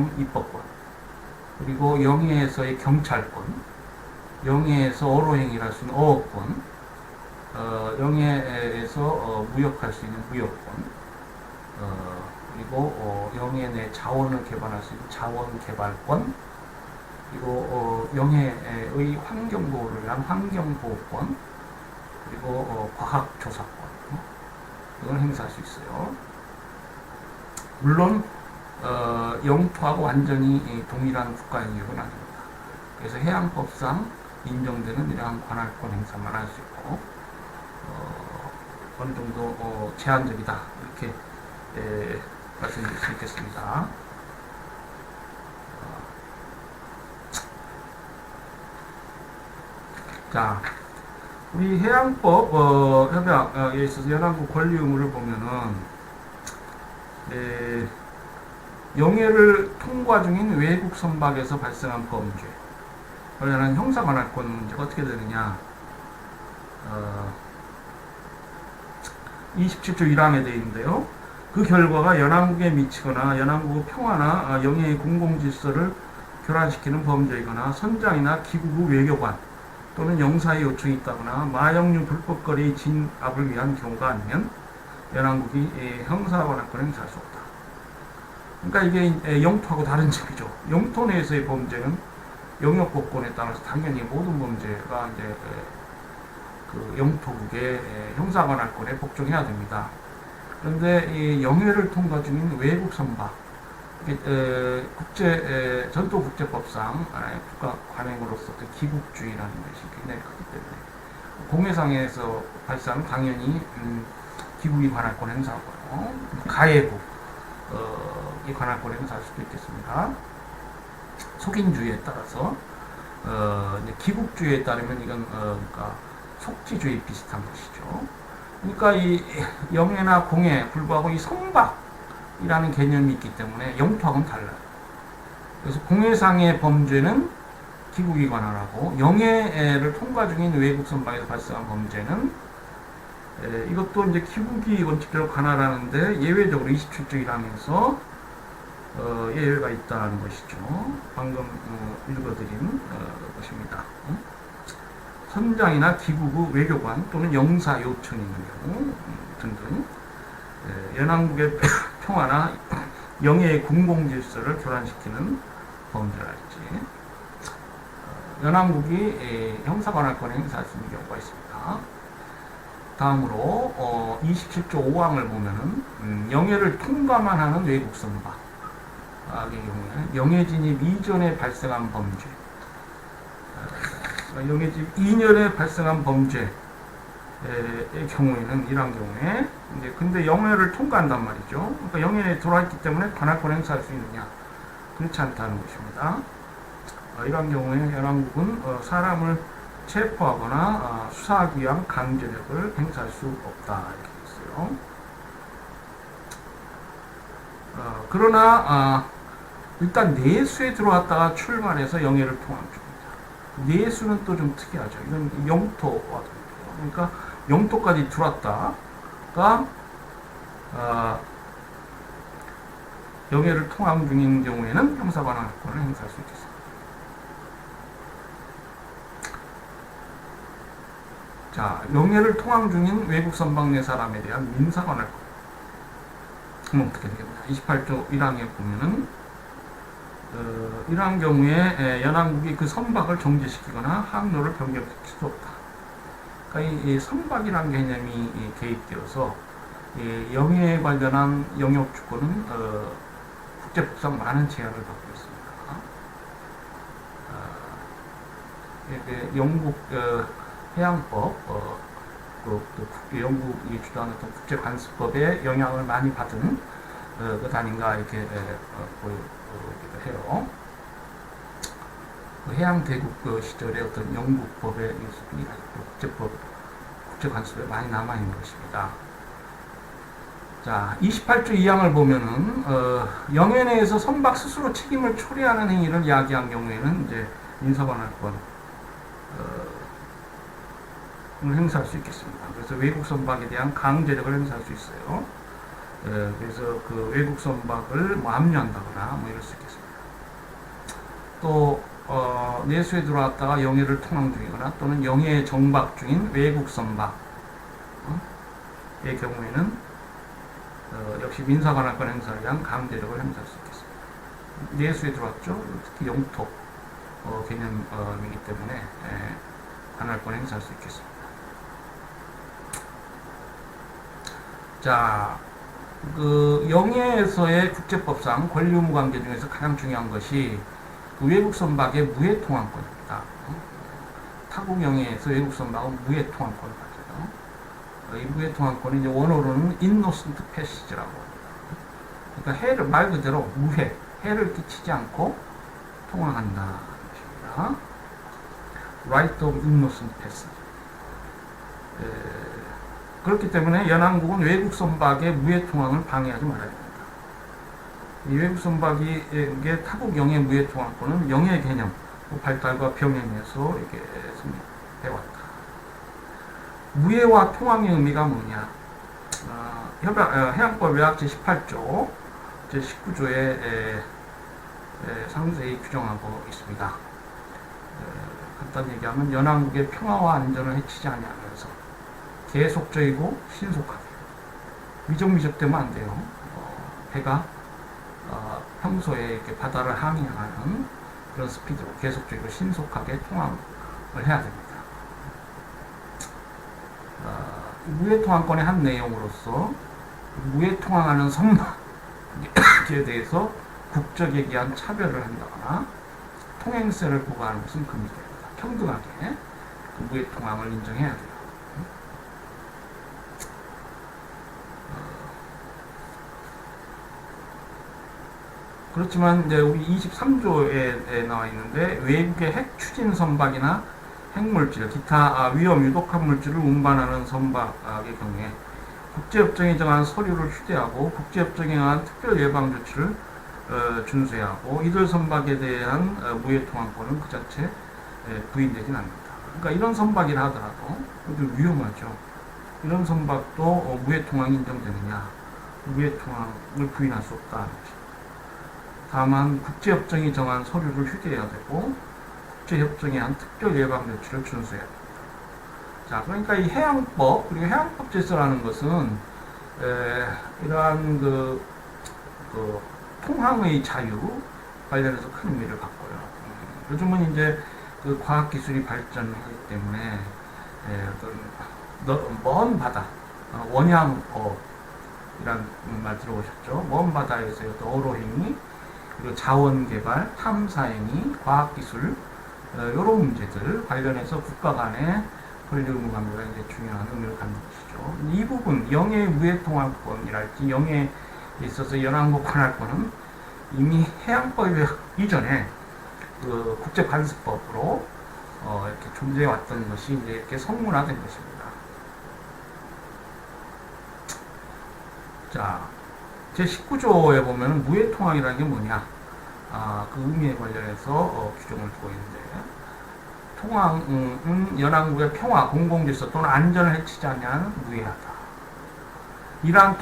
행정 입법권, 그리고 영해에서의 경찰권, 영해에서 어로행위를 할 수 있는 어업권, 영해에서 무역할 수 있는 무역권, 그리고 영해 내 자원을 개발할 수 있는 자원 개발권, 그리고 영해의 환경보호를 위한 환경보호권, 그리고 과학조사권, 이걸 행사할 수 있어요. 물론 영토하고 완전히 동일한 국가 영역은 아닙니다. 그래서 해양법상 인정되는 이러한 관할권 행사만 할 수 있고, 어느 정도 제한적이다, 이렇게 말씀드릴 수 있겠습니다. 자, 우리 해양법 협약에 있어서 연안국 권리 의무를 보면은 영해를 통과 중인 외국 선박에서 발생한 범죄 관련한 형사관할권 문제가 어떻게 되느냐, 27조 1항에 되어 있는데요. 그 결과가 연안국에 미치거나 연안국의 평화나 영해의 공공질서를 교란시키는 범죄이거나 선장이나 기국 외교관 또는 영사의 요청이 있다거나 마영류 불법거래의 진압을 위한 경우가 아니면 연안국이 형사관할권을 행사할 수 없다. 그러니까 이게 영토하고 다른 점이죠. 영토 내에서의 범죄는 영역법권에 따라서 당연히 모든 범죄가 이제 그 영토국의 형사관할권에 복종해야 됩니다. 그런데 이 영해를 통과 중인 외국 선박, 전도 국제법상 국가 관행으로서 기국주의라는 것이 굉장히 크기 때문에 공해상에서 발생하면 당연히 기국이 관할권 행사하고요. 가해국 이 관할권 행사할 수도 있겠습니다. 속인주의에 따라서 이제 기국주의에 따르면 이건 그러니까 속지주의 비슷한 것이죠. 그러니까 이 영해나 공해 불구하고 이 선박이라는 개념이 있기 때문에 영토하고는 달라요. 그래서 공해상의 범죄는 기국이 관할하고 영해를 통과 중인 외국 선박에서 발생한 범죄는 이것도 이제 기국이 원칙대로 관할하는데 예외적으로 27조 1항에서 예외가 있다는 것이죠. 방금 읽어드린 것입니다. 선장이나 기국의 외교관 또는 영사 요청이 있는 경우 등등 연안국의 평화나 영해의 공공질서를 교란시키는 범죄랄지 연안국이 형사관할권을 행사할 수 있는 경우가 있습니다. 다음으로 27조 5항을 보면은 영해를 통과만 하는 외국 선박의 경우에는 영해 진입 이전에 발생한 범죄, 영해 진입 2년에 발생한 범죄의 경우에는 이러한 경우에 이제 근데 영해를 통과한단 말이죠. 그러니까 영해에 들어왔기 때문에 관할권 행사할 수 있느냐? 그렇지 않다는 것입니다. 이러한 경우에 연안국은 사람을 체포하거나 수사하기 위한 강제력을 행사할 수 없다, 이렇게 있어요. 그러나 일단 내수에 들어왔다가 출발해서 영해를 통한 중입니다. 내수는 또 좀 특이하죠. 이건 영토와 다르고요. 그러니까 영토까지 들어왔다가 영해를 통항 중인 경우에는 형사관할권을 행사할 수 있겠습니다. 자, 영해를 통항 중인 외국 선박 내 사람에 대한 민사관할권. 그럼 어떻게 되겠냐? 28조 1항에 보면은 이러한 경우에 연안국이 그 선박을 정지시키거나 항로를 변경시킬 수 없다. 그러니까 이 선박이라는 개념이 개입되어서 영해에 관련한 영역 주권은 국제법상 많은 제한을 받고 있습니다. 영국 해양법, 영국이 주도하는 국제관습법에 영향을 많이 받은 것 아닌가 이렇게 보여기도 해요. 해양대국 시절의 어떤 영국법의 수준이 국제관습에 많이 남아있는 것입니다. 자, 28조 2항을 보면은 영해 내에서 선박 스스로 책임을 초래하는 행위를 야기한 경우에는 이제 민사관할권 행사할 수 있겠습니다. 그래서 외국 선박에 대한 강제력을 행사할 수 있어요. 그래서 그 외국 선박을 압류한다거나 이럴 수 있겠습니다. 또 내수에 들어왔다가 영해를 통항 중이거나 또는 영해에 정박 중인 외국 선박의 경우에는 역시 민사관할권 행사를 위한 강제력을 행사할 수 있겠습니다. 내수에 들어왔죠. 특히 영토 개념이기 때문에 관할권 행사할 수 있겠습니다. 자, 그 영해에서의 국제법상 권리 의무 관계 중에서 가장 중요한 것이 그 외국 선박의 무해 통항권입니다. 타국 영해에서 외국 선박은 무해 통항권을 가져요. 이 무해 통항권이 이제 원어로는 innocent passage라고 합니다. 그러니까 해를 말 그대로 무해, 해를 끼치지 않고 통항한다. Right of innocent passage. 그렇기 때문에 연안국은 외국 선박의 무해 통항을 방해하지 말아야 됩니다. 이 외국 선박이 타국 영해 무해 통항권은 영해 개념 발달과 병행해서 이렇게 해왔다. 무해와 통항의 의미가 뭐냐? 해양법 외학 제18조, 제19조에 상세히 규정하고 있습니다. 간단히 얘기하면 연안국의 평화와 안전을 해치지 아니하면서 계속적이고 신속하게 미적미적되면 안 돼요. 배가 평소에 이렇게 바다를 항해하는 그런 스피드로 계속적이고 신속하게 통항을 해야 됩니다. 무해 통항권의 한 내용으로서 무해 통항하는 선박에 대해서 국적에 의한 차별을 한다거나 통행세를 부과하는 것은 금지됩니다. 평등하게 그 무해 통항을 인정해야 돼요. 그렇지만 이제 우리 23조에 나와 있는데 외국의 핵 추진 선박이나 핵물질, 기타 위험 유독한 물질을 운반하는 선박의 경우에 국제협정에 정한 서류를 휴대하고 국제협정에 의한 특별 예방 조치를 준수해야 하고 이들 선박에 대한 무해 통항권은 그 자체 부인되진 않는다. 그러니까 이런 선박이라 하더라도 위험하죠. 이런 선박도 무해 통항이 인정되느냐? 무해 통항을 부인할 수 없다는 것입니다. 다만 국제협정이 정한 서류를 휴대해야 되고 국제협정에 한 특별 예방 조치를 준수해야 됩니다. 자, 그러니까 이 해양법 그리고 해양법 질서라는 것은 이러한 그 통항의 자유 관련해서 큰 의미를 갖고요. 요즘은 이제 그 과학기술이 발전하기 때문에 어떤 먼 바다, 원양어업이란 말 들어보셨죠? 먼 바다에서의 어로행위, 그리고 자원개발, 탐사행위, 과학기술 이런 문제들 관련해서 국가 간의 권리 의무 관계가 이제 중요한 의미를 갖는 것이죠. 이 부분 영해 무해 통항권이랄지 영해에 있어서 연안국 관할권은 이미 해양법 이전에 그 국제관습법으로 이렇게 존재해 왔던 것이 이제 이렇게 성문화된 것입니다. 자, 제19조에 보면 무해 통항이라는 게 뭐냐? 그 의미에 관련해서 규정을 두고 있는데, 통항은 연안국의 평화, 공공질서 또는 안전을 해치지 않냐는 무해하다. 이러한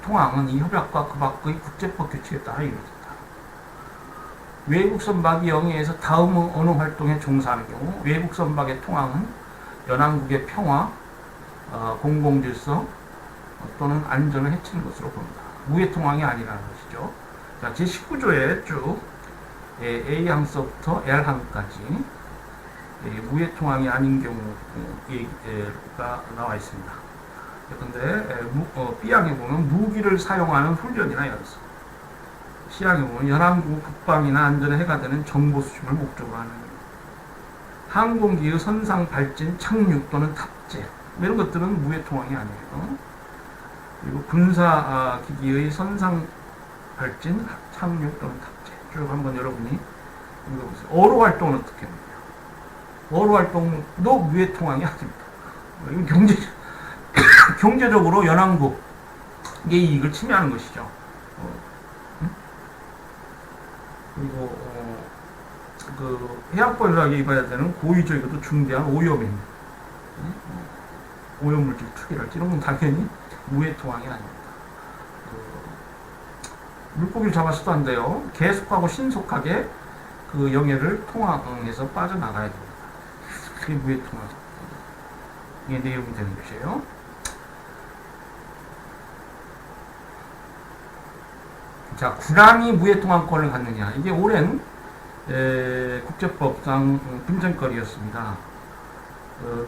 통항은 이 협약과 그 밖의 국제법 규칙에 따라 이루어진다. 외국 선박이 영해에서 다음 어느 활동에 종사하는 경우 외국 선박의 통항은 연안국의 평화, 공공질서 또는 안전을 해치는 것으로 봅니다. 무해 통항이 아니라는 것이죠. 자, 제19조에 쭉 A항서부터 L항까지 무해 통항이 아닌 경우가 나와 있습니다. 그런데 B항에 보면 무기를 사용하는 훈련이나 연습, C항에 보면 연안국 국방이나 안전에 해가 되는 정보 수집을 목적으로 하는 항공기의 선상 발진, 착륙 또는 탑재 이런 것들은 무해 통항이 아니에요. 그리고 군사기기의 선상 발진, 착륙 또는 탑재 쭉 한번 여러분이 읽어보세요. 어로 활동은 어떻게 합니까? 어로 활동도 무해 통항이 아닙니다. 이건 경제적으로 연안국의 이익을 침해하는 것이죠. 그리고 그 해양법에 입어야 되는 고의적이고도 중대한 오염입니다. 오염물질 투기랄지 이런 건 당연히 무해 통항이 아닙니다. 물고기를 잡아서도 안 돼요. 계속하고 신속하게 그 영해를 통항에서 빠져나가야 됩니다. 그게 무해 통항. 이게 내용이 되는 것이에요. 자, 군함이 무해 통항권을 갖느냐. 이게 오랜 국제법상 분쟁거리였습니다.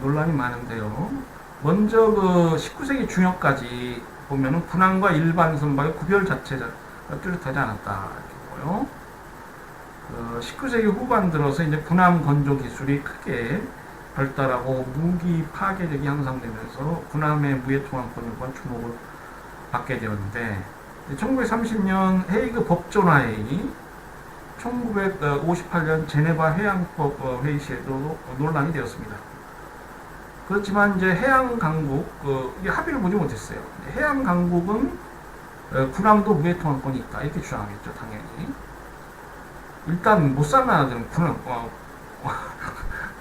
논란이 많은데요. 먼저 그 19세기 중엽까지 보면은 군함과 일반 선박의 구별 자체가 뚜렷하지 않았다. 이렇게 보고요. 19세기 후반 들어서 이제 군함 건조 기술이 크게 발달하고 무기 파괴력이 향상되면서 군함의 무해 통항권 요구한 주목을 받게 되었는데 1930년 헤이그 법조화회의, 1958년 제네바 해양법 회의 시에도 논란이 되었습니다. 그렇지만 이제 해양 강국 이게 합의를 보지 못했어요. 해양 강국은 군함도 무해 통항권이 있다 이렇게 주장하겠죠, 당연히. 일단 못 사는 나라들은 군함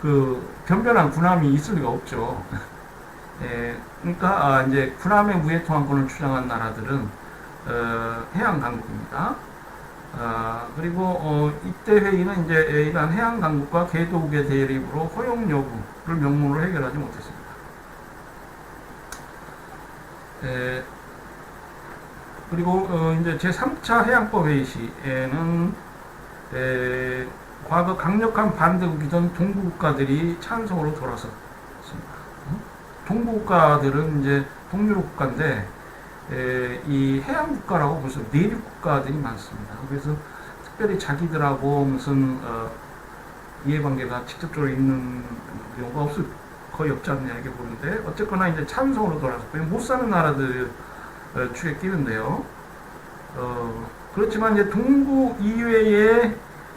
그 변변한 군함이 있을 리가 없죠. 그러니까 이제 군함의 무해 통항권을 주장한 나라들은 해양 강국입니다. 그리고 이때 회의는 이제 이러한 해양 강국과 개도국의 대립으로 허용 여부를 명문으로 해결하지 못했습니다. 그리고 이제 제3차 해양법 회의 시에는 과거 강력한 반대국이던 동부국가들이 찬성으로 돌아섰습니다. 동부국가들은 이제 동유럽 국가인데 이 해양 국가라고 무슨 내륙 국가들이 많습니다. 그래서 특별히 자기들하고 무슨 이해관계가 직접적으로 있는 경우가 거의 없지 않냐 이렇게 보는데, 어쨌거나 이제 찬성으로 돌아섰고 못 사는 나라들 축에 끼는데요. 그렇지만 이제 동부 이외의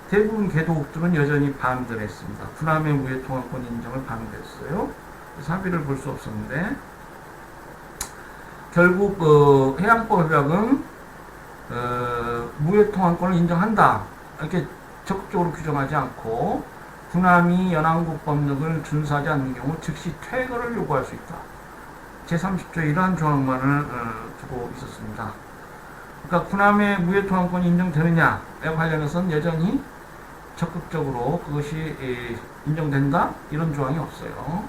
대부분 개도국들은 여전히 반대를 했습니다. 군함의 무해 통항권 인정을 반대했어요. 그래서 합의를 볼 수 없었는데, 결국 해양법 협약은 무해 통항권을 인정한다 이렇게 적극적으로 규정하지 않고, 군함이 연안국 법령을 준수하지 않는 경우 즉시 퇴거를 요구할 수 있다. 제30조에 이러한 조항만을 두고 있었습니다. 그러니까 군함의 무해 통항권이 인정되느냐에 관련해서는 여전히 적극적으로 그것이 인정된다 이런 조항이 없어요.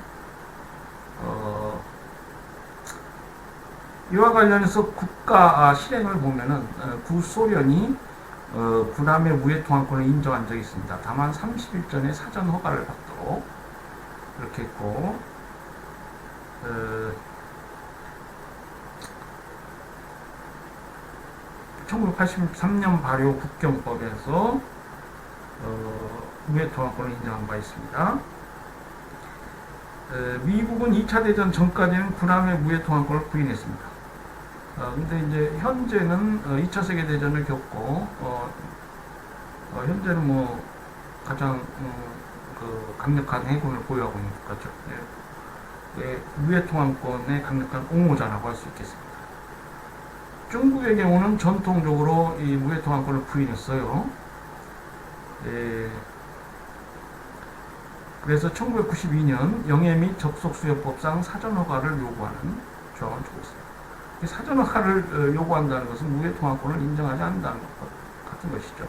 이와 관련해서 국가 실행을 보면은 구소련이 군함의 무해 통항권을 인정한 적이 있습니다. 다만 30일 전에 사전 허가를 받도록 이렇게 했고, 1983년 발효 국경법에서 무해 통항권을 인정한 바 있습니다. 미국은 2차 대전 전까지는 군함의 무해 통항권을 부인했습니다. 근데 이제 현재는 2차 세계대전을 겪고 현재는 뭐 가장 그 강력한 해군을 보유하고 있는 국가죠. 무해 통항권의 강력한 옹호자라고 할 수 있겠습니다. 중국의 경우는 전통적으로 이 무해 통항권을 부인했어요. 그래서 1992년 영해 및 접속수요법상 사전허가를 요구하는 조항을 주고 있습니다. 사전허가를 요구한다는 것은 무해 통항권을 인정하지 않는다는 것 같은 것이죠.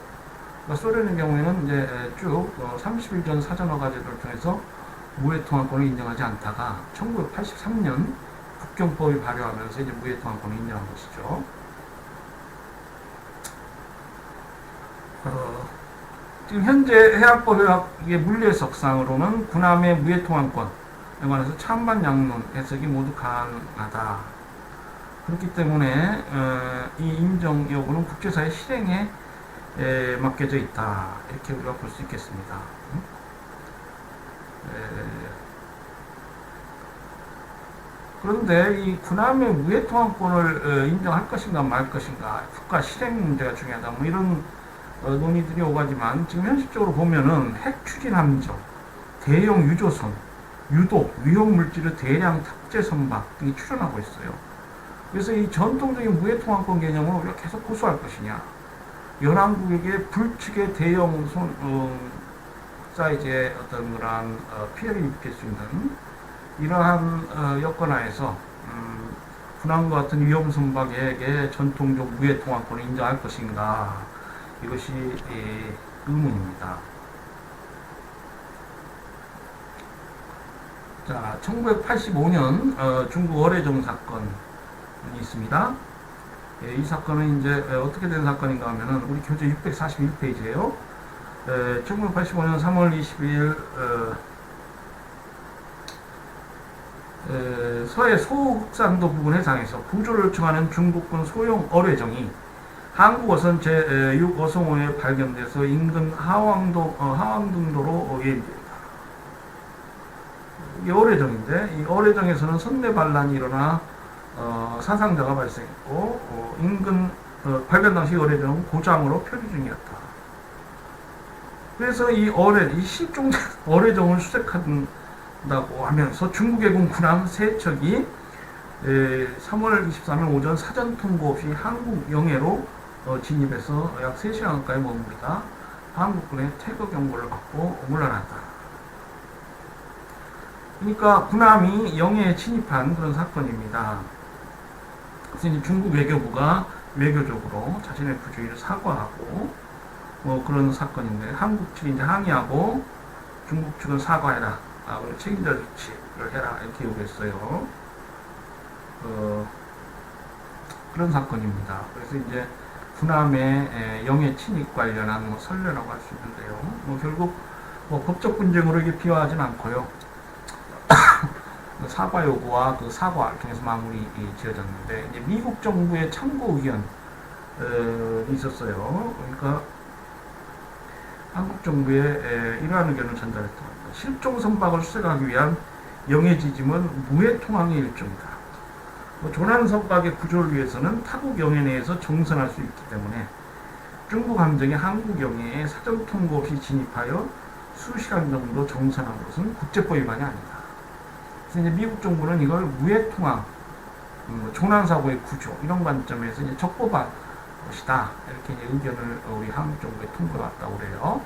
그러니까 소련의 경우에는 이제 쭉 30일 전 사전허가 제도를 통해서 무해 통항권을 인정하지 않다가 1983년 국경법이 발효하면서 이제 무해 통항권을 인정한 것이죠. 지금 현재 해양법 협약의 물리해석상으로는 군함의 무해 통항권에 관해서 찬반 양론 해석이 모두 가능하다. 그렇기 때문에 이 인정 여부는 국제사회 실행에 맡겨져 있다. 이렇게 우리가 볼 수 있겠습니다. 그런데 이 군함의 무해 통항권을 인정할 것인가 말 것인가, 국가 실행 문제가 중요하다. 뭐 이런 논의들이 오가지만, 지금 현실적으로 보면은 핵 추진 함정, 대형 유조선, 유독, 위험 물질의 대량 탑재 선박 등이 출현하고 있어요. 그래서 이 전통적인 무해 통항권 개념을 우리가 계속 고수할 것이냐, 연안국에게 불측의 대형 사이즈의 어떤 그런 피해를 입힐 수 있는 이러한 여건하에서 군함과 같은 위험 선박에게 전통적 무해 통항권을 인정할 것인가, 이것이 의문입니다. 자, 1985년 중국 어뢰정 사건이 있습니다. 예, 이 사건은 이제 어떻게 된 사건인가 하면은 우리 교재 641페이지에요. 1985년 3월 22일 서해 소흑산도 부근 해상에서 구조를 요청하는 중국군 소형 어뢰정이 한국 어선 제6 어송호에 발견돼서 인근 하왕등도로 예입됩니다. 이 어뢰정인데, 이 어뢰정에서는 선내 반란이 일어나 사상자가 발생했고, 인근 발견 당시 어뢰정 고장으로 표류 중이었다. 그래서 이 실종 어뢰정을 수색한다고 하면서 중국해군 군함 3척이 3월 23일 오전 사전 통보 없이 한국 영해로 진입해서 약 3시간 가까이 머무르다 한국군의 태거 경보를 받고 물러났다. 그러니까 군함이 영해에 침입한 그런 사건입니다. 그래서 중국 외교부가 외교적으로 자신의 부주의를 사과하고 그런 사건인데, 한국 측이 이제 항의하고 중국 측은 사과해라, 그리고 책임자 조치를 해라, 이렇게 요구했어요. 그런 사건입니다. 그래서 이제 군함의 영해 침입 관련한 선례라고 할 수 있는데요. 결국 법적 분쟁으로 이게 비화하진 않고요. 사과 요구와 그 사과를 통해서 마무리 지어졌는데, 이제 미국 정부의 참고 의견이 있었어요. 그러니까 한국 정부에 이러한 의견을 전달했다. 실종 선박을 수색하기 위한 영해 지짐은 무해 통항의 일종이다. 조난 선박의 구조를 위해서는 타국 영해 내에서 정선할 수 있기 때문에 중국 함정이 한국 영해에 사전 통보 없이 진입하여 수시간 정도 정선한 것은 국제법 위반이 아니다. 그래서 이제 미국 정부는 이걸 무해 통항, 조난 사고의 구조 이런 관점에서 이제 적법한 것이다, 이렇게 이제 의견을 우리 한국 정부에 통보해왔다고 그래요.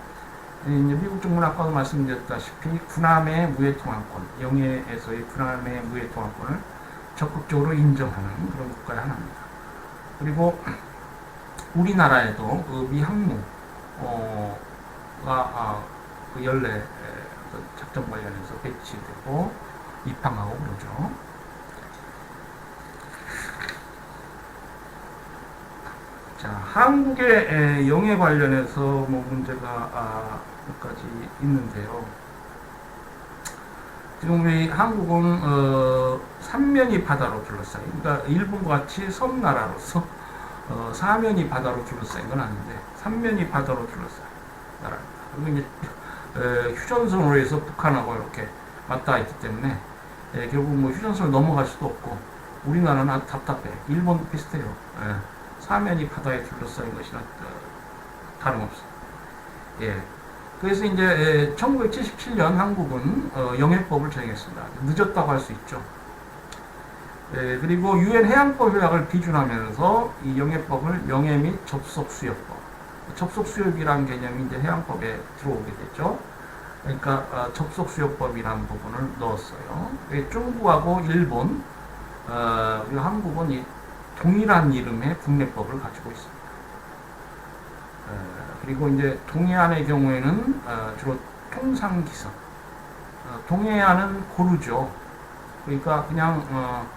이제 미국 정부는 아까도 말씀드렸다시피 군함의 무해 통항권, 영해에서의 군함의 무해 통항권을 적극적으로 인정하는 그런 국가의 하나입니다. 그리고 우리나라에도 그 미 항모가 그 연례 작전 관련해서 배치되고 입항하고 그러죠. 자, 한국의 영해 관련해서 문제가 몇 가지 있는데요. 지금 우리 한국은 삼면이 바다로 둘러싸인, 그러니까 일본과 같이 섬나라로서 사면이 바다로 둘러싸인 건 아닌데 삼면이 바다로 둘러싸인 나라입니다. 그리고 이제 휴전선으로 해서 북한하고 이렇게 맞닿아 있기 때문에 결국 휴전선을 넘어갈 수도 없고, 우리나라는 아주 답답해. 일본 비슷해요. 사면이 바다에 둘러싸인 것이나 다름없어. 예. 그래서 이제 1977년 한국은 영해법을 정했습니다. 늦었다고 할 수 있죠. 그리고 유엔 해양법 조약을 비준하면서 이 영해법을 영해 및 접속 수역법, 접속 수역이라는 개념이 이제 해양법에 들어오게 됐죠. 그러니까 접속 수역법이라는 부분을 넣었어요. 중국하고 일본 그리고 한국은 이 동일한 이름의 국내법을 가지고 있습니다. 그리고 이제 동해안의 경우에는 주로 통상기선, 동해안은 고르죠. 그러니까 그냥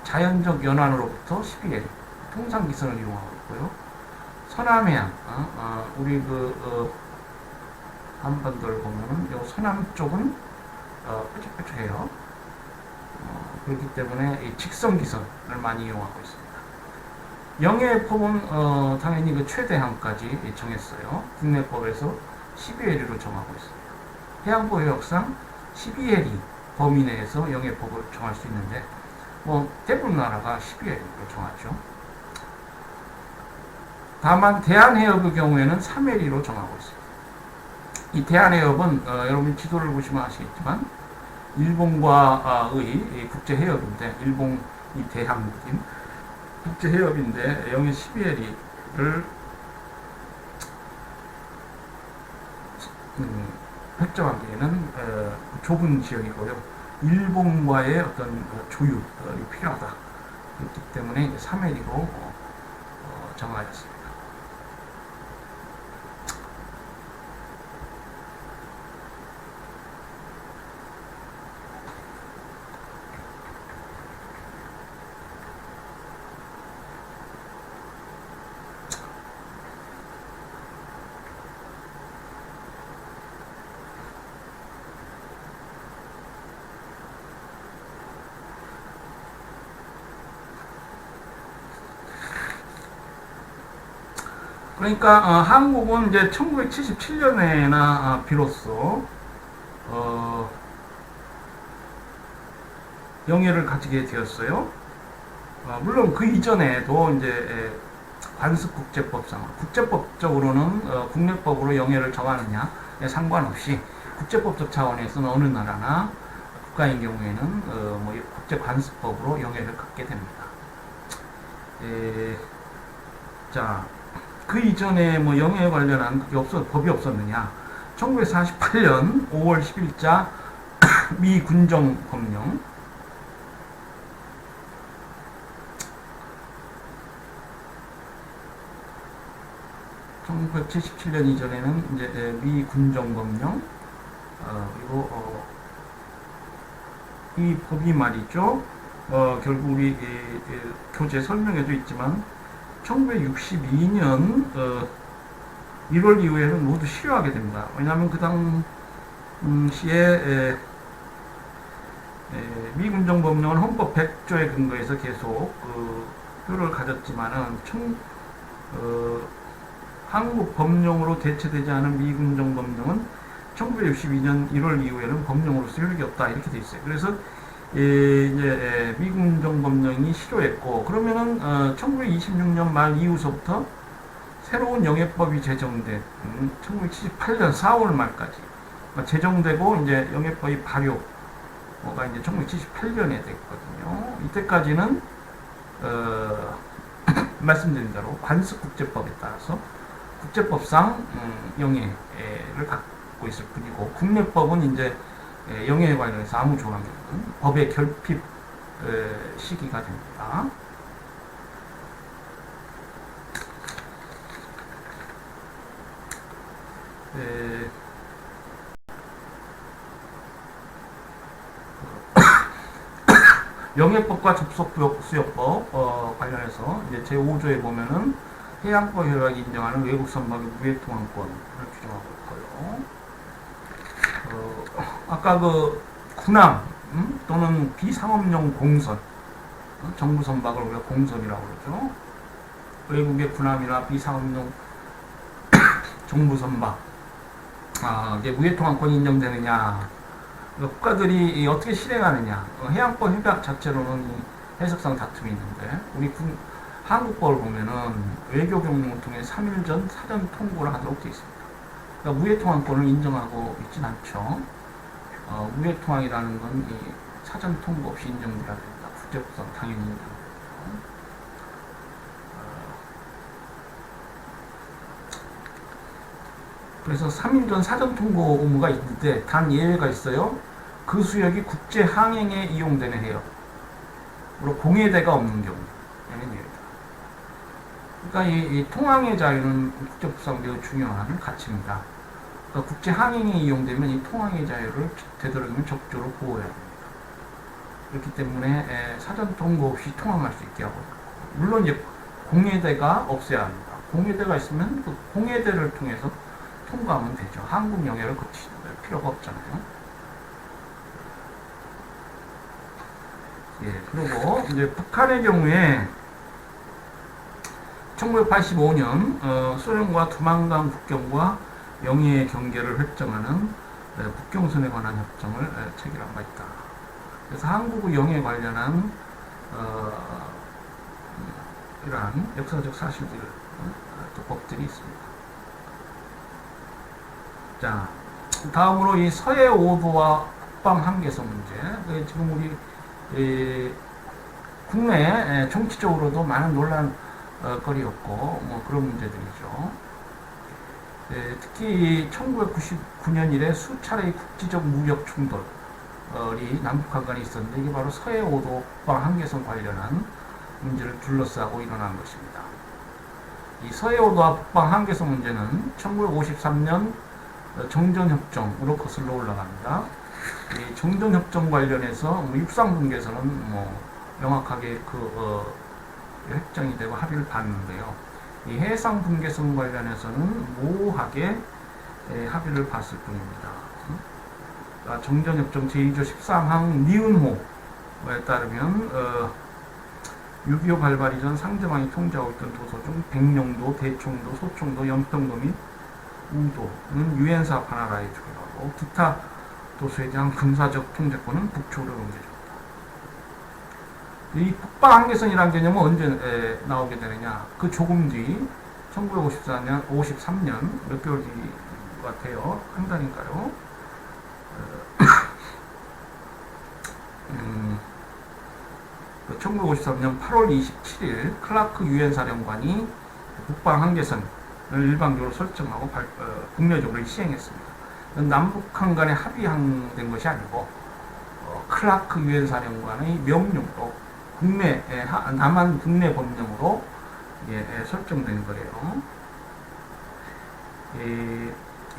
자연적 연안으로부터 12일 통상기선을 이용하고 있고요. 서남해안, 우리 한반도를 보면은 요 서남 쪽은 뾰족뾰족해요. 그렇기 때문에 이 직선기선을 많이 이용하고 있습니다. 영해법은 당연히 그 최대항까지 정했어요. 국내법에서 12해리로 정하고 있습니다. 해양법 협상 12해리 범위 내에서 영해법을 정할 수 있는데 대부분 나라가 12해리로 정하죠. 다만 대한해협의 경우에는 3해리로 정하고 있습니다. 이 대한해협은 여러분 지도를 보시면 아시겠지만 일본과의 국제해협인데, 일본이 대항국인 국제해협인데 영해 12해리를 획정하기에는 좁은 지역이고요. 일본과의 어떤 조율이 필요하다. 그렇기 때문에 3해리로 정하였습니다. 그러니까 한국은 이제 1977년에나 비로소 영해를 가지게 되었어요. 물론 그 이전에도 이제 관습국제법상 국제법적으로는 국내법으로 영해를 정하느냐에 상관없이 국제법적 차원에서는 어느 나라나 국가인 경우에는 뭐 국제관습법으로 영해를 갖게 됩니다. 자, 그 이전에 뭐 영해에 관련한 법이 없었느냐? 1948년 5월 10일자 미 군정법령. 1977년 이전에는 이제 미 군정법령, 그리고 이 법이 말이죠. 결국 우리 교재 설명에도 있지만 1962년 1월 이후에는 모두 실효하게 됩니다. 왜냐하면 그 당시에 미 군정법령은 헌법 100조에 근거해서 계속 효력을 가졌지만은 한국 법령으로 대체되지 않은 미 군정법령은 1962년 1월 이후에는 법령으로서 효력이 없다 이렇게 돼 있어요. 그래서 이제 미 군정법령이 실효했고, 그러면은 1926년 말 이후서부터 새로운 영해법이 제정된 1978년 4월 말까지 제정되고, 이제 영해법이 발효가 이제 1978년에 됐거든요. 이때까지는 말씀드린 대로 관습국제법에 따라서 국제법상 영해를 갖고 있을 뿐이고, 국내법은 이제 영해에 관련해서 아무 조항이 없는 법의 결핍 시기가 됩니다. 영해법과 접속수역법 관련해서 이제 제5조에 보면은 해양법 협약이 인정하는 외국 선박의 무해통항권을 규정하고 있고요. 아까 그 군함 또는 비상업용 공선, 정부 선박을 우리가 공선이라고 그러죠. 외국의 군함이나 비상업용 정부 선박, 이게 무해통항권이 인정되느냐, 국가들이 어떻게 실행하느냐, 해양법 협약 자체로는 해석상 다툼이 있는데, 우리 한국법을 보면은 외교 경로를 통해 3일 전 사전 통보를 하도록 되어 있습니다. 그러니까 무해통항권을 인정하고 있진 않죠. 무해통항이라는 건 사전 통보 없이 인정돼야 됩니다. 국제법상 당연히 인정돼요. 그래서 3일 전 사전 통보 의무가 있는데 단 예외가 있어요. 그 수역이 국제 항행에 이용되는 해역, 그리고 공해대가 없는 경우. 그러니까 이 통항의 자유는 국제법상 매우 중요한 가치입니다. 그러니까 국제 항행에 이용되면 이 통항의 자유를 되도록이면 적절히 보호해야 됩니다. 그렇기 때문에 사전 통보 없이 통항할 수 있게 하고, 물론 이제 공해대가 없어야 합니다. 공해대가 있으면 그 공해대를 통해서 통과하면 되죠. 한국 영해를 거칠 필요가 없잖아요. 그리고 이제 북한의 경우에 1985년 소련과 두만강 국경과 영해의 경계를 획정하는 국경선에 관한 협정을 체결한 바 있다. 그래서 한국의 영해에 관련한 이러한 역사적 사실들, 또 법들이 있습니다. 자, 다음으로 이 서해 5도와 북방 한계선 문제. 지금 우리 국내 정치적으로도 많은 논란거리였고 뭐 그런 문제들이죠. 특히 1999년 이래 수차례의 국지적 무력 충돌이 남북한 간에 있었는데, 이게 바로 서해 5도 북방 한계선 관련한 문제를 둘러싸고 일어난 것입니다. 이 서해 5도와 북방 한계선 문제는 1953년 정전협정으로 거슬러 올라갑니다. 이 정전협정 관련해서 육상분계선은 명확하게 획정이 되고 합의를 봤는데요. 이 해상분계선 관련해서는 모호하게 합의를 봤을 뿐입니다. 정전협정 제2조 13항 니은호에 따르면 6.25 발발 이전 상대방이 통제하고 있던 도서 중 백령도, 대총도, 소총도, 연평도 및 우도는 유엔사 바나라에 주고하고 기타 도서에 대한 군사적 통제권은 북쪽으로 옮겨졌다. 이 북방한계선이라는 개념은 언제 나오게 되느냐? 그 조금 뒤 1953년 53년 몇 개월 뒤 같아요. 한 달인가요? 1953년 8월 27일 클라크 유엔 사령관이 북방 한계선을 일방적으로 설정하고 국내적으로 시행했습니다. 남북한 간에 합의된 것이 아니고 클라크 유엔 사령관의 명령으로 남한 국내 법령으로 설정된 거예요.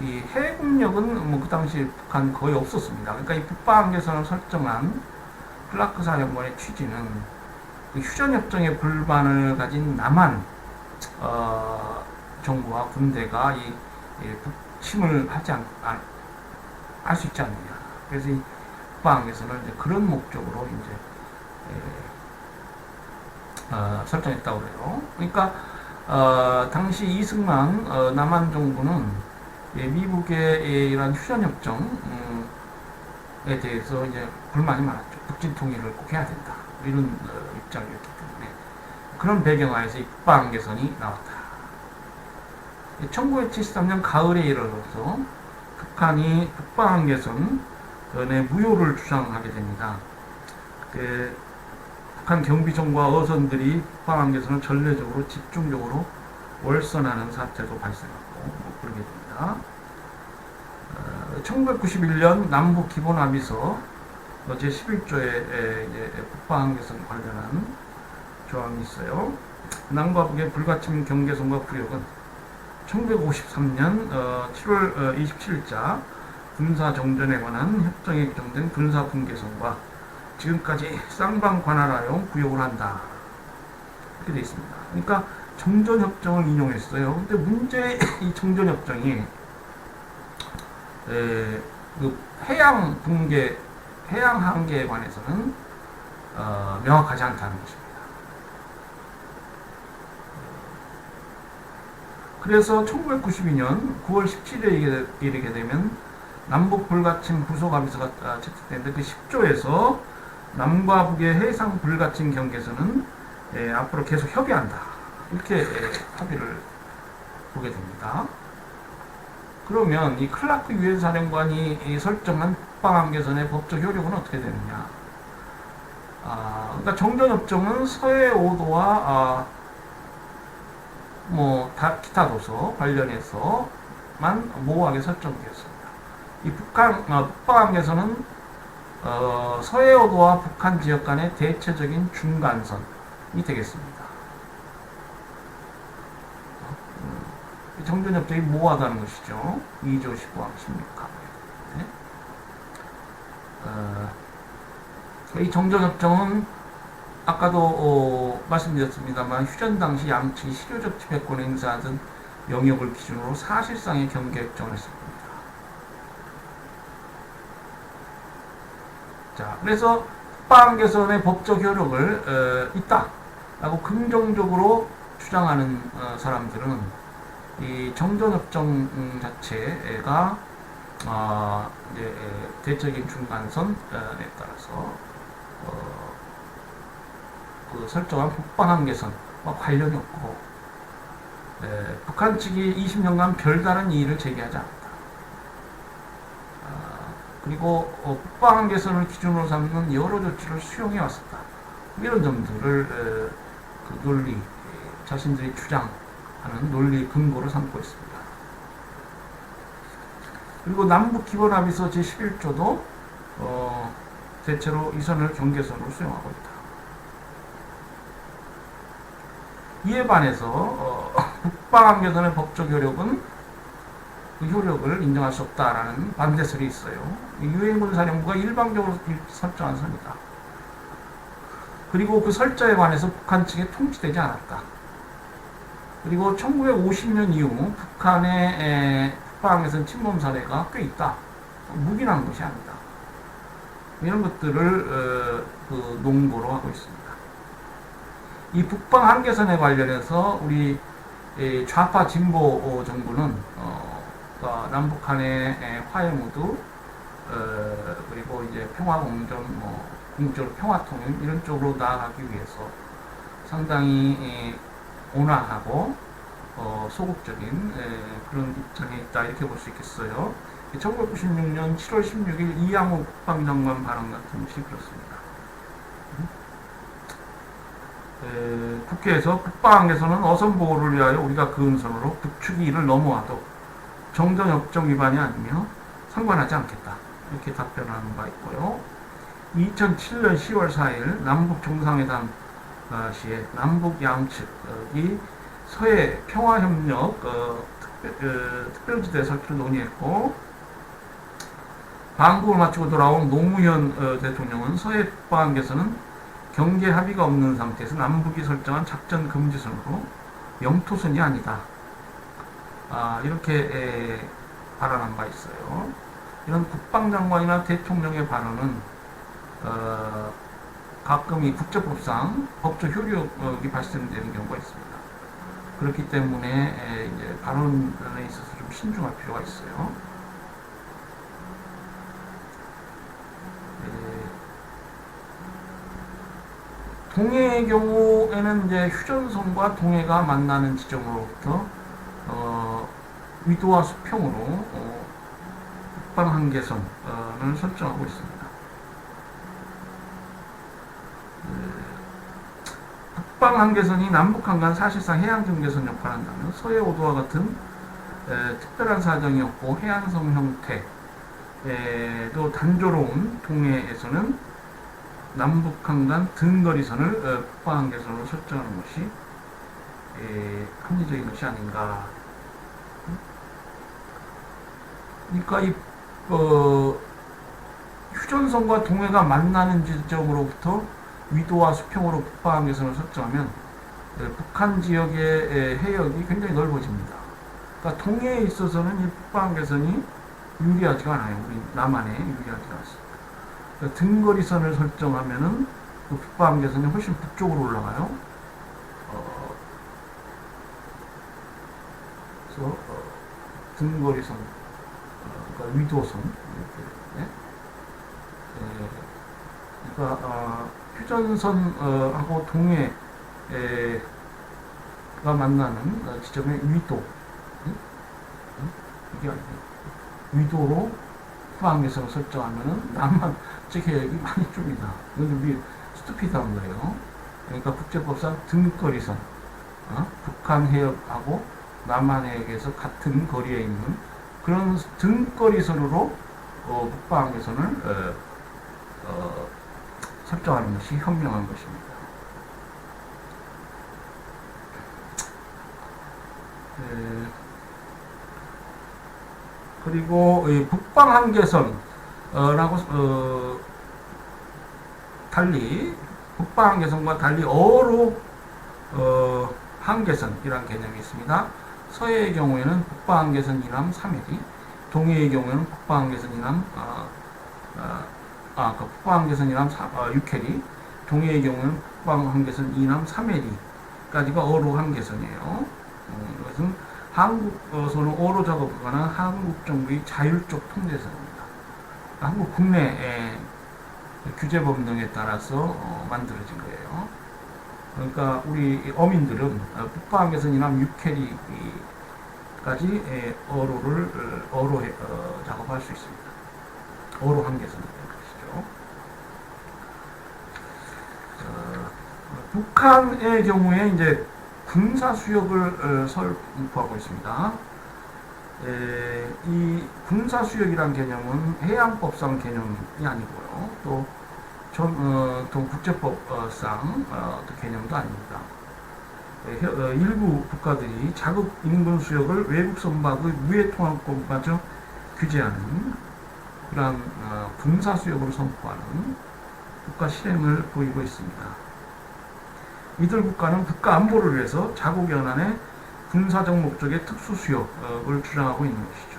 이 해군력은 뭐 그 당시 북한 거의 없었습니다. 그러니까 이 북방 한계선을 설정한 클라크 사령관의 취지는 그 휴전협정의 불만을 가진 남한 정부와 군대가 이 북침을 할 수 있지 않느냐. 그래서 이 북방 한계선을 이제 그런 목적으로 이제 설정했다고 그래요. 그러니까 당시 이승만 남한 정부는 미국의 이런 휴전협정에 대해서 이제 불만이 많았죠. 북진 통일을 꼭 해야 된다. 이런 입장이었기 때문에 그런 배경하에서 이 북방 한계선이 나왔다. 1973년 가을에 이르러서 북한이 북방 한계선의 무효를 주장하게 됩니다. 북한 경비정과 어선들이 북방 한계선을 전례적으로 집중적으로 월선하는 사태도 발생하고 그러게 됩니다. 1991년 남북 기본합의서 제11조에 북방 한계선 관련한 조항이 있어요. 남과 북의 불가침 경계선과 구역은 1953년 7월 27일자 군사정전에 관한 협정에 규정된 군사분계선과 지금까지 쌍방관할하여 구역을 한다. 이렇게 되어 있습니다. 그러니까 정전협정을 인용했어요. 근데 문제의 이 정전협정이 그 해양 한계에 관해서는 명확하지 않다는 것입니다. 그래서 1992년 9월 17일에 이르게 되면 남북 불가침 부속합의서가 채택되는데 그 10조에서 남과 북의 해상 불가침 경계선은 앞으로 계속 협의한다. 이렇게 합의를 보게 됩니다. 그러면 이 클라크 유엔 사령관이 설정한 북방 한계선의 법적 효력은 어떻게 되느냐? 그러니까 정전협정은 서해 5도와 기타 도서 관련해서만 모호하게 설정되었습니다. 이 북방 한계선은 서해 5도와 북한 지역 간의 대체적인 중간선이 되겠습니다. 정전협정이 모호하다는 것이죠. 2조 15항 16항. 이 정전협정은 아까도 말씀드렸습니다만 휴전 당시 양측이 실효적 지배권 행사하던 영역을 기준으로 사실상의 경계협정을 했습니다. 자, 그래서 북방 한계선의 법적 효력을 있다라고 긍정적으로 주장하는 사람들은 이 정전협정 자체가 이제 대적인 중간선에 따라서 그 설정한 북방 한계선과 관련이 없고 북한 측이 20년간 별다른 이의를 제기하지 않았다. 그리고 북방 한계선을 기준으로 삼는 여러 조치를 수용해 왔었다. 이런 점들을 그 논리, 자신들이 주장하는 논리 근거로 삼고 있습니다. 그리고 남북 기본합의서 제11조도 대체로 이 선을 경계선으로 수용하고 있다. 이에 반해서 북방 한계선의 법적 효력은 그 효력을 인정할 수 없다라는 반대설이 있어요. 유엔군 사령부가 일방적으로 설정한 선이다. 그리고 그 설정에 관해서 북한 측에 통치되지 않았다. 그리고 1950년 이후 북한의 북방 한계선 침범 사례가 꽤 있다. 묵인한 것이 아니다. 이런 것들을 그 논거로 하고 있습니다. 이 북방 한계선에 관련해서 우리 좌파 진보 정부는 그러니까 남북한의 화해 모드 그리고 이제 평화공존, 궁극적으로 평화통일 이런 쪽으로 나아가기 위해서 상당히 온화하고 소극적인 그런 입장에 있다 이렇게 볼 수 있겠어요. 1996년 7월 16일 이양호 국방장관 발언 같은 것이 그렇습니다. 국회에서 북방에서는 어선보호를 위하여 우리가 그은 선으로 북측이 이를 넘어와도 정전협정 위반이 아니며 상관하지 않겠다. 이렇게 답변하는 바 있고요. 2007년 10월 4일 남북 정상회담 시에 남북 양측이 서해 평화협력 특별지대 설치를 논의했고 방북을 마치고 돌아온 노무현 대통령은 서해 북방에서는 경계 합의가 없는 상태에서 남북이 설정한 작전 금지선으로 영토선이 아니다. 이렇게 발언한 바 있어요. 이런 국방장관이나 대통령의 발언은 가끔 이 국제법상 법적 효력이 발생되는 경우가 있습니다. 그렇기 때문에 이제 발언에 있어서 좀 신중할 필요가 있어요. 동해의 경우에는 이제 휴전선과 동해가 만나는 지점으로부터 위도와 수평으로 북방 한계선을 설정하고 있습니다. 북방 한계선이 남북 한간 사실상 해양 경계선 역할을 한다면 서해 오도와 같은 특별한 사정이 없고 해안섬 형태도 단조로운 동해에서는 남북 한간 등거리선을 북방 한계선으로 설정하는 것이 합리적인 것이 아닌가. 그러니까 이 휴전선과 동해가 만나는 지점으로부터 위도와 수평으로 북방 한계선을 설정하면 북한 지역의 해역이 굉장히 넓어집니다. 그러니까 동해에 있어서는 이 북방 한계선이 유리하지가 않아요. 우리 남한에 유리하지가 않습니다. 그러니까 등거리선을 설정하면은 그 북방 한계선이 훨씬 북쪽으로 올라가요. 그래서 등거리선, 그러니까 위도선 이렇게. 그러니까 휴전선하고 동해가 만나는 지점의 위도, 이게 아니고 위도로 북방 한계선을 설정하면은 남한 즉 해역이 많이 줍니다. 이건 우리 스투피드한 거예요. 그러니까 국제법상 등거리선, 북한 해역하고 남한 해역에서 같은 거리에 있는 그런 등거리선으로 북방 한계선을 설정하는 것이 현명한 것입니다. 그리고 북방 한계선라고 달리 북방 한계선과 달리 어로 한계선이라는 개념이 있습니다. 서해의 경우에는 북방 한계선 이남 3mm, 동해의 경우에는 북방 한계선 이남 북방 한계선 이남 6mm, 동해의 경우에는 북방 한계선 이남 3mm까지가 어로 한계선이에요. 이것은 한국에서는 어로 작업하거나 한국 정부의 자율적 통제선입니다. 한국 국내 규제법 등에 따라서 만들어진 거예요. 그러니까 우리 어민들은 북방 한계선 이남 6캐리까지 어로 작업할 수 있습니다. 어로 한계선이라는 것이죠. 북한의 경우에 이제 군사 수역을 선포하고 있습니다. 이 군사 수역이란 개념은 해양법상 개념이 아니고요. 또 국제법상 개념도 아닙니다. 일부 국가들이 자국 인근 수역을 외국 선박의 무해 통합권마저 규제하는 그러한 군사 수역으로 선포하는 국가 실행을 보이고 있습니다. 이들 국가는 국가 안보를 위해서 자국 연안의 군사적 목적의 특수 수역을 주장하고 있는 것이죠.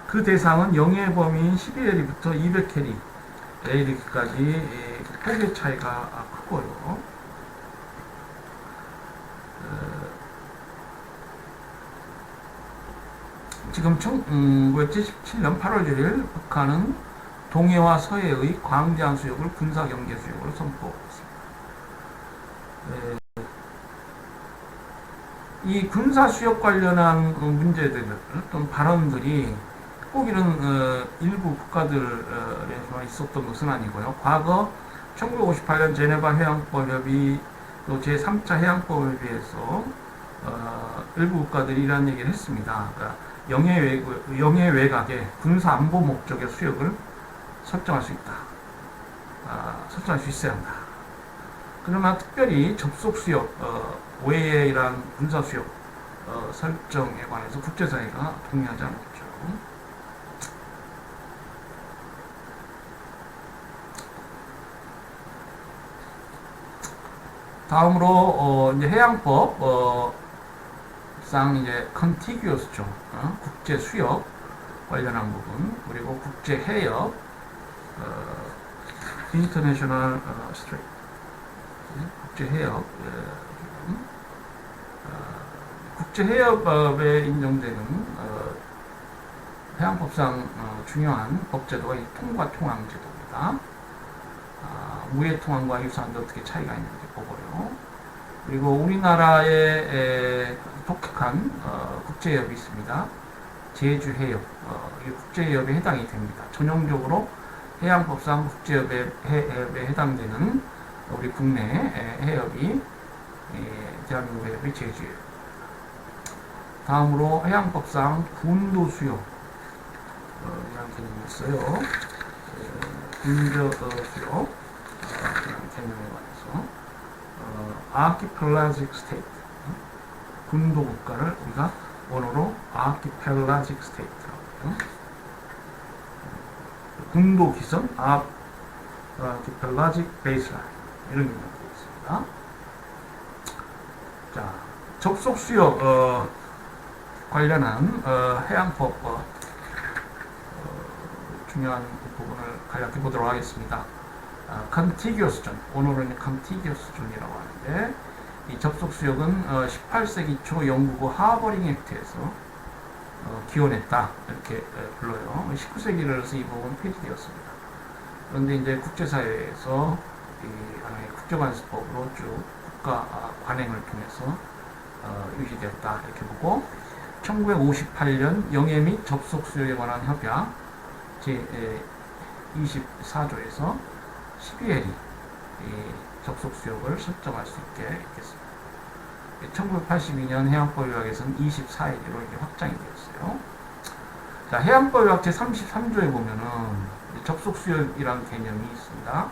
그 대상은 영해 범위인 12캐리부터 200캐리 이렇게까지 폭의 차이가 크고요. 지금 1977년 8월 1일 북한은 동해와 서해의 광대한 수역을 군사 경계 수역으로 선포하고 있습니다. 이 군사 수역 관련한 문제들 또는 발언들이 꼭 이런 일부 국가들에서만 있었던 것은 아니고요. 과거 1958년 제네바 해양법 협의 또 제3차 해양법 협의에서 일부 국가들이 이런 얘기를 했습니다. 그러니까 영해 외곽에 군사 안보 목적의 수역을 설정할 수 있다. 설정할 수 있어야 한다. 그러나 특별히 접속 수역 외의 이러한 군사 수역 설정에 관해서 국제사회가 동의하지 않았죠. 다음으로 이제 해양법 상 이제 contiguous죠. 국제 수역 관련한 부분 그리고 국제 해역 international strait 국제 해역 국제 해역법에 인정되는 해양법상 중요한 법제도가 통과 통항 제도입니다. 무해 통항과 유사한데 어떻게 차이가 있는지 보고요. 그리고 우리나라에 독특한 국제협이 있습니다. 제주해협, 이 국제협에 해당이 됩니다. 전형적으로 해양법상 국제협에 해당되는 우리 국내 해협이 대한민국 해협이 제주해협. 다음으로 해양법상 군도수역 이라는 개념이 있어요. 군도수역 이라는 개념에 관해서 archipelagic state 군도 국가를 우리가 원어로 archipelagic state라고 해요. 군도 기선 archipelagic baseline 이런 개념이 있습니다. 자, 접속 수역 관련한 해양법 중요한 부분을 간략히 보도록 하겠습니다. contiguous zone, 오늘은 contiguous zone이라고 하는데 이 접속 수역은 18세기 초 영국의 하버링 액트에서 기원했다 이렇게 불러요. 19세기를 들어서 이 부분은 폐지되었습니다. 그런데 이제 국제사회에서 하나의 국제관습법으로 쭉 국가 관행을 통해서 유지되었다 이렇게 보고 1958년 영해 및 접속 수역에 관한 협약 제24조에서 12해리 접속 수역을 설정할 수 있게 했습니다. 1982년 해양법 요약에서는 24해리로 이게 확장이 되었어요. 자, 해양법 요약 제33조에 보면은 접속 수역이라는 개념이 있습니다.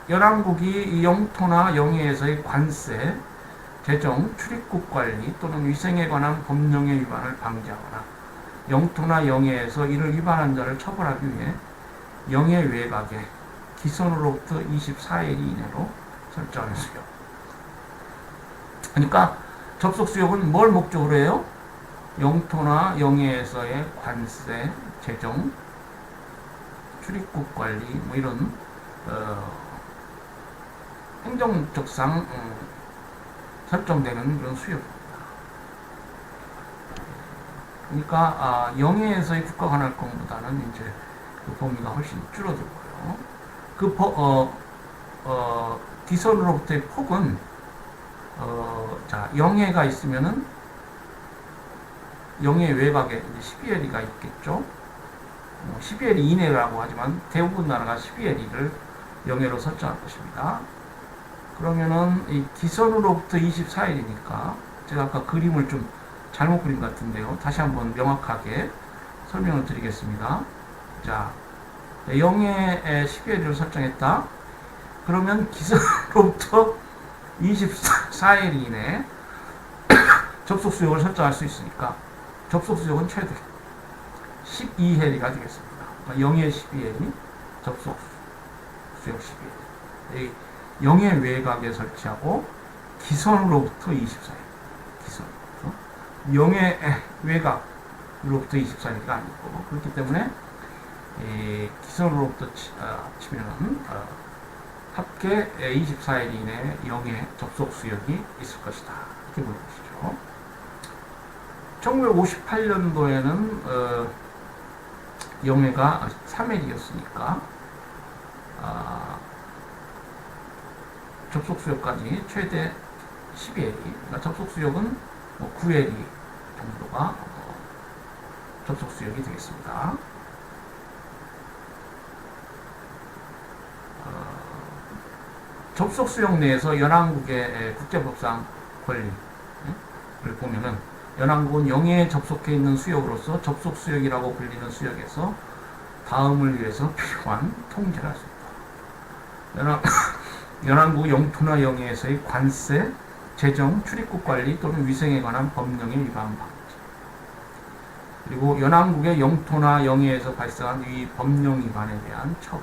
연안국이 영토나 영해에서의 관세, 재정, 출입국 관리 또는 위생에 관한 법령의 위반을 방지하거나 영토나 영해에서 이를 위반한 자를 처벌하기 위해 영해 외곽에 기선으로부터 24일 이내로 설정하는 수역. 그러니까 접속 수역은 뭘 목적으로 해요? 영토나 영해에서의 관세, 재정, 출입국 관리 뭐 이런 행정적상 설정되는 그런 수역입니다. 그러니까 영해에서의 국가관할권보다는 이제 그 범위가 훨씬 줄어들고요. 그 기선으로부터의 폭은 자, 영해가 있으면은 영해 외곽에 12해리가 있겠죠. 12해리 이내라고 하지만 대부분 나라가 12해리를 영해로 설정할 것입니다. 그러면은 이 기선으로부터 24일이니까 제가 아까 그림을 좀 잘못 그린 것 같은데요. 다시 한번 명확하게 설명을 드리겠습니다. 자, 영해에 12일을 설정했다. 그러면 기선으로부터 24일 이내 접속 수역을 설정할 수 있으니까 접속 수역은 최대 12해리가 되겠습니다. 영해 12해리, 접속 수역 12해리. 영해 외곽에 설치하고 기선으로부터 24일. 기선으로부터. 영해 외곽으로부터 24일이 아니고 그렇기 때문에 기선으로부터 치면은 합계 24일 이내 영해 접속 수역이 있을 것이다. 이렇게 보는 것이죠. 1958년도에는 영해가 3일이었으니까 접속 수역까지 최대 12회리, 그러니까 접속 수역은 9회리 정도가 접속 수역이 되겠습니다. 접속 수역 내에서 연안국의 국제법상 권리를 보면은 연안국은 영해에 접속해 있는 수역으로서 접속 수역이라고 불리는 수역에서 다음을 위해서 필요한 통제를 할 수 있다. 연안국 영토나 영해에서의 관세, 재정, 출입국 관리 또는 위생에 관한 법령에 위반 방지. 그리고 연안국의 영토나 영해에서 발생한 이 법령 위반에 대한 처벌.